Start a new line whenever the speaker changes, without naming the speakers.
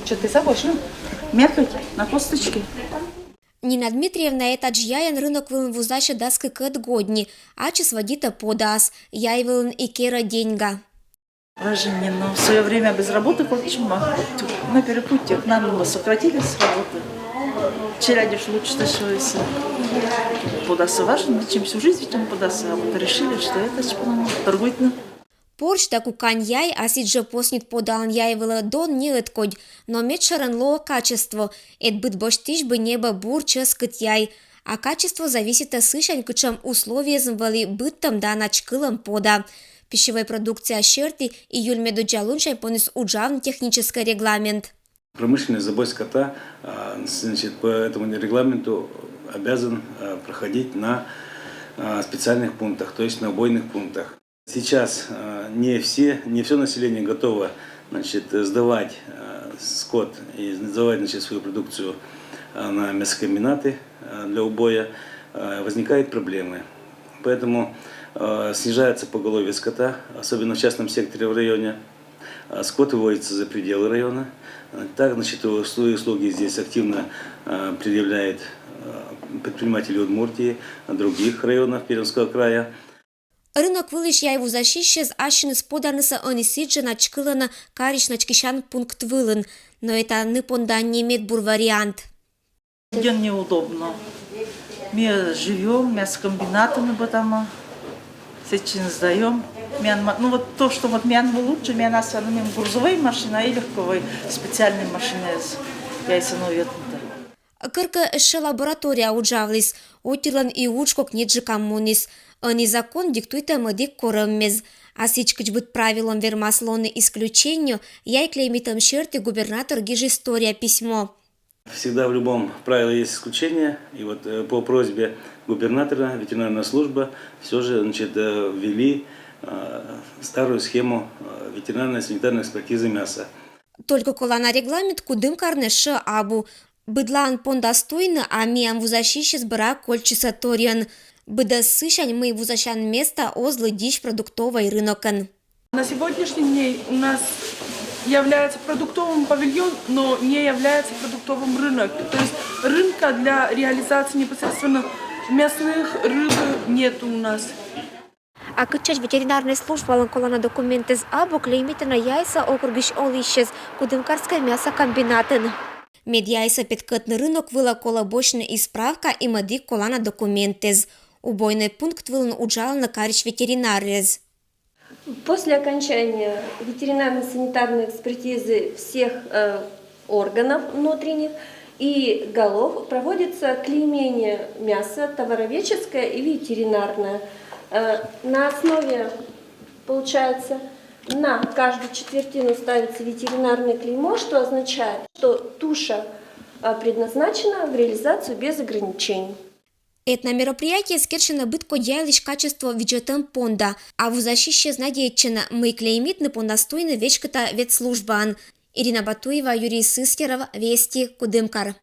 Что-то забочно. Мякоть на косточке.
Нина Дмитриевна етаджяян рынок вылын вузача даскы кыт годни, ачы сводита подас, яй вылын икера деньга.
Поражение, но в свое время без работы получила. На перепутьях нам было сократили с работы. Челядишь лучше дешевится. Подасы важно, чем всю жизнь чем подасы. А вот решили, что это торгует нам.
Порч таку кань яй, асиджа поснит подалан яй вылы дон не эткодь, но метшаран лоо качество, эт быт боштиш бы небо бур час кыт яй, а качество зависит от сышань кычам условия звали быттам да начкылам пода. Пищевая продукция щерти июль медуджалуншай понес уджавн технический регламент.
Промышленный забой скота, значит, по этому регламенту обязан проходить на специальных пунктах, то есть на убойных пунктах. Сейчас не все население готово, значит, сдавать скот и сдавать, значит, свою продукцию на мясокомбинаты для убоя. Возникают проблемы. Поэтому снижается поголовье скота, особенно в частном секторе в районе. Скот выводится за пределы района. Так, значит, свои услуги здесь активно предъявляют предприниматели Удмуртии, других районов Пермского края.
Рынок вылиш яй вузащище с ащины сподарныса анисиджа начкылана кариш начкищан пункт вылын, но это ныпонда не имеет бур вариант.
День неудобно. Мы живем, мясокомбинатами потому сейчас сдаем. Ну вот то, что вот мян лучше, мян основным грузовой машиной и легковой специальной машиной с яйценовой.
Кырка эше лаборатория уджавлис, отилан и учкок неджи коммунис. Они закон диктует амадик кораммез. А сичкач быть правилом вермаслоны исключению, яй клеймитом черти губернатор гиж история письмо.
Всегда в любом правиле есть исключение, и вот по просьбе губернатора ветеринарная служба все же, значит, ввели старую схему ветеринарной санитарной экспертизы мяса.
Только кола на регламент кудым карнеше абу. Быдлан пондостойно, а миам вузащище сбора кольчиса ториан. Быда сышань мы вузащан место озлы дичь продуктовой рынокан.
На сегодняшний день у нас является продуктовым павильон, но не является продуктовым рынок. То есть рынка для реализации непосредственно мясных рыбы нет у нас.
А кычач ветеринарной службы ланколана документы с абу клеймита на яйца округиш олищез кудымкарское мясокомбинатын. Медяйса петкатный рынок выла колобочная исправка и мадик колана документез. Убойный пункт вылан уджал на карич ветеринарез.
После окончания ветеринарно-санитарной экспертизы всех органов внутренних и голов проводится клеймение мяса товароведческое и ветеринарное. На основе, получается, на каждую четвертину ставится ветеринарное клеймо, что означает, что туша предназначена в реализацию без ограничений.
Это мероприятие скерчено бытко дяйлиш качество виджетом понда, а в защище знадеечена мы клеймит на пондостойно вечката ветслужбан. Ирина Батуева, Юрий Сыскеров, Вести, Кудымкар.